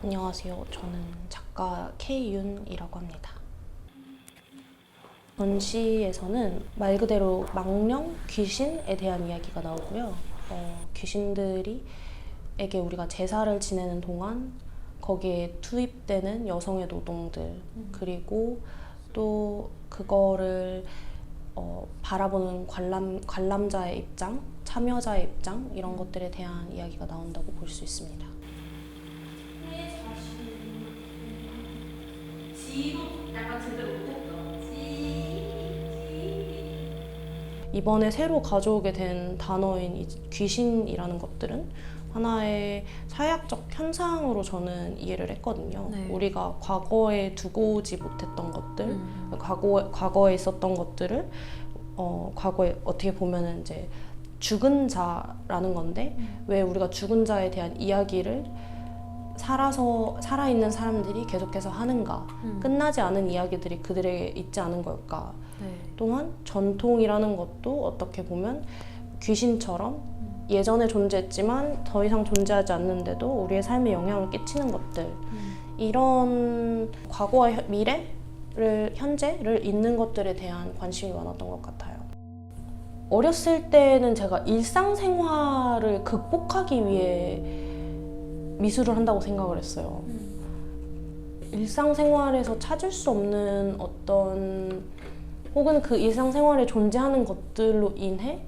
안녕하세요. 저는 작가 K윤이라고 합니다. 전시에서는 말 그대로 망령, 귀신에 대한 이야기가 나오고요. 귀신들에게 우리가 제사를 지내는 동안 거기에 투입되는 여성의 노동들, 그리고 또 그거를 바라보는 관람자의 입장, 참여자의 입장, 이런 것들에 대한 이야기가 나온다고 볼 수 있습니다. 약간 제대로 못했다. 이번에 새로 가져오게 된 단어인 이 귀신이라는 것들은 하나의 사회학적 현상으로 저는 이해를 했거든요. 네. 우리가 과거에 두고 오지 못했던 것들, 과거에 있었던 것들을 과거에 어떻게 보면은 이제 죽은 자라는 건데 왜 우리가 죽은 자에 대한 이야기를 살아있는 사람들이 계속해서 하는가? 끝나지 않은 이야기들이 그들에게 있지 않은 걸까? 네. 또한 전통이라는 것도 어떻게 보면 귀신처럼 예전에 존재했지만 더 이상 존재하지 않는데도 우리의 삶에 영향을 끼치는 것들, 이런 과거와 미래를, 현재를 잇는 것들에 대한 관심이 많았던 것 같아요. 어렸을 때는 제가 일상생활을 극복하기 위해 미술을 한다고 생각을 했어요. 일상생활에서 찾을 수 없는 어떤, 혹은 그 일상생활에 존재하는 것들로 인해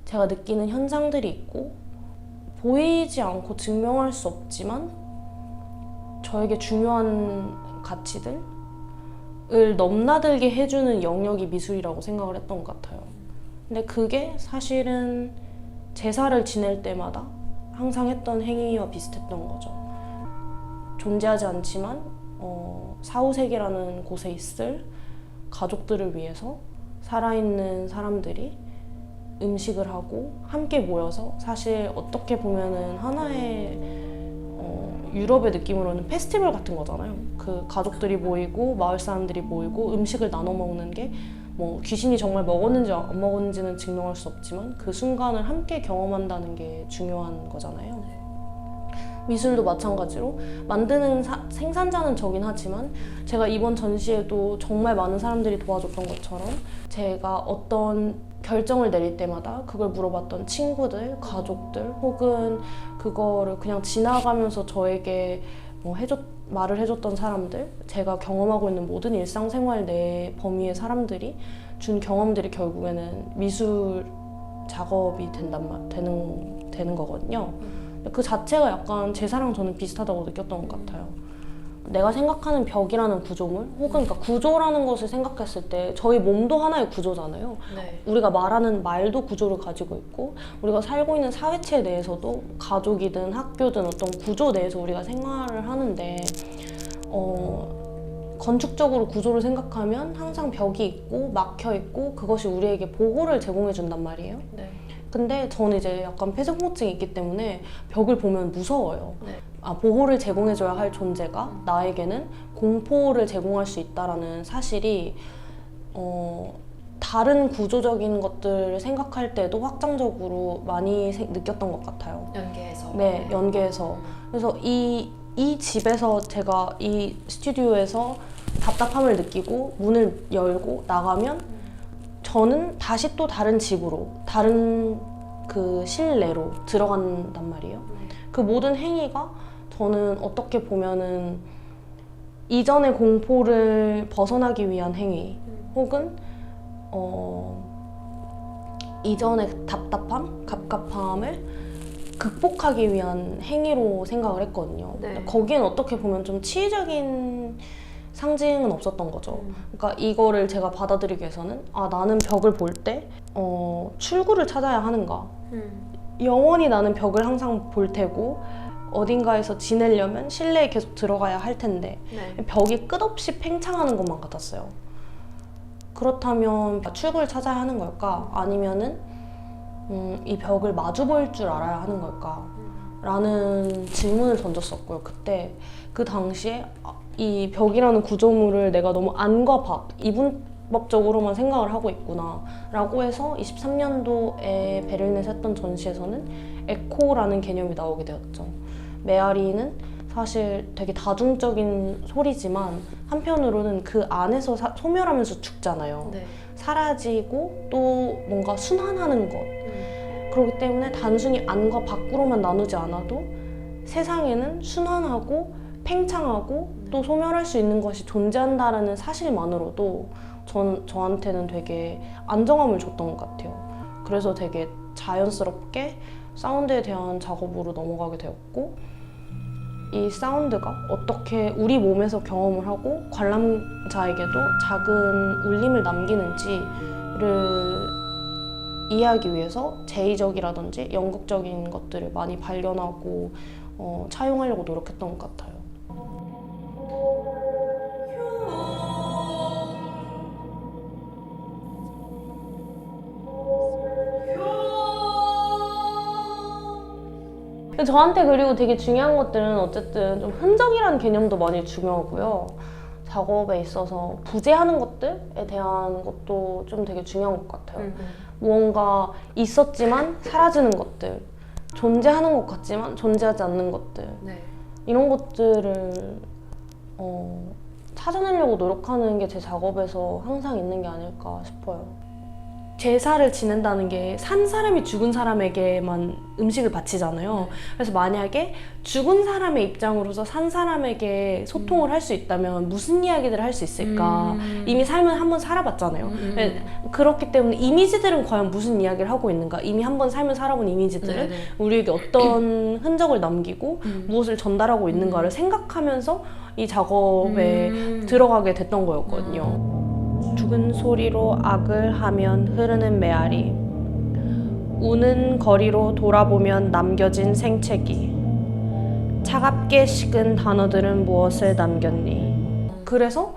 제가 느끼는 현상들이 있고 보이지 않고 증명할 수 없지만 저에게 중요한 가치들을 넘나들게 해주는 영역이 미술이라고 생각을 했던 것 같아요. 근데 그게 사실은 제사를 지낼 때마다 항상 했던 행위와 비슷했던 거죠. 존재하지 않지만 사후세계라는 곳에 있을 가족들을 위해서 살아있는 사람들이 음식을 하고 함께 모여서, 사실 어떻게 보면은 하나의 유럽의 느낌으로는 페스티벌 같은 거잖아요. 그 가족들이 모이고 마을 사람들이 모이고 음식을 나눠 먹는 게 뭐 귀신이 정말 먹었는지 안 먹었는지는 증명할 수 없지만 그 순간을 함께 경험한다는 게 중요한 거잖아요. 미술도 마찬가지로 만드는 생산자는 저긴 하지만 제가 이번 전시에도 정말 많은 사람들이 도와줬던 것처럼 제가 어떤 결정을 내릴 때마다 그걸 물어봤던 친구들, 가족들, 혹은 그거를 그냥 지나가면서 저에게 말을 해줬던 사람들, 제가 경험하고 있는 모든 일상생활 내 범위의 사람들이 준 경험들이 결국에는 미술 작업이 되는 거거든요. 그 자체가 약간 제사랑 저는 비슷하다고 느꼈던 것 같아요. 내가 생각하는 벽이라는 구조물, 혹은 그러니까 구조라는 것을 생각했을 때 저희 몸도 하나의 구조잖아요. 네. 우리가 말하는 말도 구조를 가지고 있고, 우리가 살고 있는 사회체 내에서도 가족이든 학교든 어떤 구조 내에서 우리가 생활을 하는데 건축적으로 구조를 생각하면 항상 벽이 있고 막혀 있고 그것이 우리에게 보호를 제공해 준단 말이에요. 네. 근데 저는 이제 약간 폐쇄공포증이 있기 때문에 벽을 보면 무서워요. 네. 보호를 제공해줘야 할 존재가 나에게는 공포를 제공할 수 있다라는 사실이 다른 구조적인 것들을 생각할 때도 확장적으로 많이 느꼈던 것 같아요. 연계해서. 네, 연계해서. 그래서 이 집에서 제가 이 스튜디오에서 답답함을 느끼고 문을 열고 나가면 저는 다시 또 다른 집으로, 다른 그 실내로 들어간단 말이에요. 그 모든 행위가 저는 어떻게 보면은 이전의 공포를 벗어나기 위한 행위, 혹은 이전의 답답함, 갑갑함을 극복하기 위한 행위로 생각을 했거든요. 네. 거기엔 어떻게 보면 좀 치유적인 상징은 없었던 거죠. 그러니까 이거를 제가 받아들이기 위해서는 나는 벽을 볼 때 출구를 찾아야 하는가. 영원히 나는 벽을 항상 볼 테고 어딘가에서 지내려면 실내에 계속 들어가야 할 텐데 네. 벽이 끝없이 팽창하는 것만 같았어요. 그렇다면 출구를 찾아야 하는 걸까? 아니면은 이 벽을 마주 볼 줄 알아야 하는 걸까? 라는 질문을 던졌었고요. 그때 그 당시에 이 벽이라는 구조물을 내가 너무 안과 밖, 이분법적으로만 생각을 하고 있구나 라고 해서 23년도에 베를린에서 했던 전시에서는 에코라는 개념이 나오게 되었죠. 메아리는 사실 되게 다중적인 소리지만 한편으로는 그 안에서 소멸하면서 죽잖아요. 네. 사라지고 또 뭔가 순환하는 것. 그렇기 때문에 단순히 안과 밖으로만 나누지 않아도 세상에는 순환하고 팽창하고 또 소멸할 수 있는 것이 존재한다라는 사실만으로도 저한테는 되게 안정감을 줬던 것 같아요. 그래서 되게 자연스럽게 사운드에 대한 작업으로 넘어가게 되었고, 이 사운드가 어떻게 우리 몸에서 경험을 하고 관람자에게도 작은 울림을 남기는지를 이해하기 위해서 제의적이라든지 연극적인 것들을 많이 발견하고 차용하려고 노력했던 것 같아요. 저한테 그리고 되게 중요한 것들은 어쨌든 좀 흔적이라는 개념도 많이 중요하고요. 작업에 있어서 부재하는 것들에 대한 것도 좀 되게 중요한 것 같아요. 무언가 있었지만 사라지는 것들, 존재하는 것 같지만 존재하지 않는 것들, 네. 이런 것들을 찾아내려고 노력하는 게 제 작업에서 항상 있는 게 아닐까 싶어요. 제사를 지낸다는 게 산 사람이 죽은 사람에게만 음식을 바치잖아요. 그래서 만약에 죽은 사람의 입장으로서 산 사람에게 소통을 할 수 있다면 무슨 이야기들을 할 수 있을까? 이미 삶을 한번 살아봤잖아요. 그렇기 때문에 이미지들은 과연 무슨 이야기를 하고 있는가? 이미 한번 삶을 살아본 이미지들은 네네. 우리에게 어떤 흔적을 남기고 무엇을 전달하고 있는가를 생각하면서 이 작업에 들어가게 됐던 거였거든요. 죽은 소리로 악을 하면 흐르는 메아리, 우는 거리로 돌아보면 남겨진 생채기, 차갑게 식은 단어들은 무엇을 남겼니. 그래서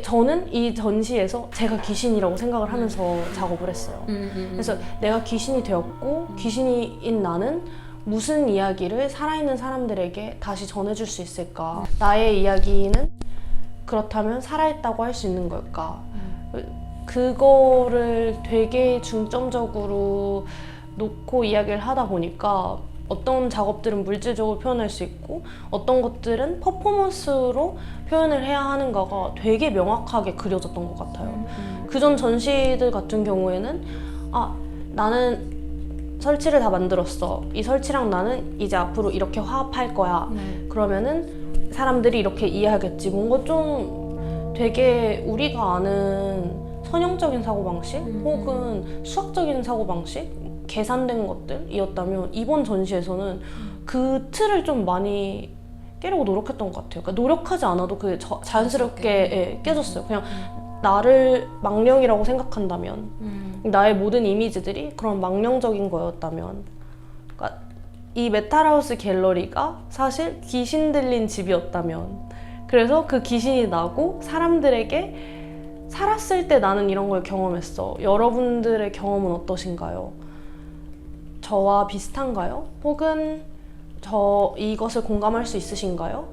저는 이 전시에서 제가 귀신이라고 생각을 하면서 작업을 했어요. 그래서 내가 귀신이 되었고 귀신인 나는 무슨 이야기를 살아있는 사람들에게 다시 전해줄 수 있을까. 나의 이야기는 그렇다면 살아있다고 할 수 있는 걸까? 그거를 되게 중점적으로 놓고 이야기를 하다 보니까 어떤 작업들은 물질적으로 표현할 수 있고 어떤 것들은 퍼포먼스로 표현을 해야 하는가가 되게 명확하게 그려졌던 것 같아요. 그전 전시들 같은 경우에는 나는 설치를 다 만들었어. 이 설치랑 나는 이제 앞으로 이렇게 화합할 거야. 그러면은 사람들이 이렇게 이해하겠지. 뭔가 좀 되게 우리가 아는 선형적인 사고방식 혹은 수학적인 사고방식, 계산된 것들이었다면 이번 전시에서는 그 틀을 좀 많이 깨려고 노력했던 것 같아요. 그러니까 노력하지 않아도 그게 자연스럽게 깨졌어요. 그냥 나를 망령이라고 생각한다면 나의 모든 이미지들이 그런 망령적인 거였다면, 그러니까 이 메탈하우스 갤러리가 사실 귀신 들린 집이었다면, 그래서 그 귀신이 나고 사람들에게 살았을 때 나는 이런 걸 경험했어. 여러분들의 경험은 어떠신가요? 저와 비슷한가요? 혹은 이것을 공감할 수 있으신가요?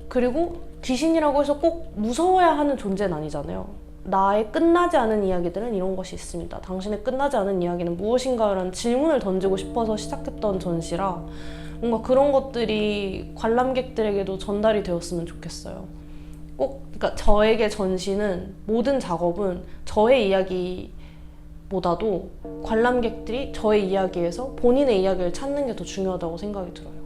그리고 귀신이라고 해서 꼭 무서워야 하는 존재는 아니잖아요. 나의 끝나지 않은 이야기들은 이런 것이 있습니다. 당신의 끝나지 않은 이야기는 무엇인가? 라는 질문을 던지고 싶어서 시작했던 전시라 뭔가 그런 것들이 관람객들에게도 전달이 되었으면 좋겠어요. 그러니까 저에게 전시는, 모든 작업은 저의 이야기보다도 관람객들이 저의 이야기에서 본인의 이야기를 찾는 게 더 중요하다고 생각이 들어요.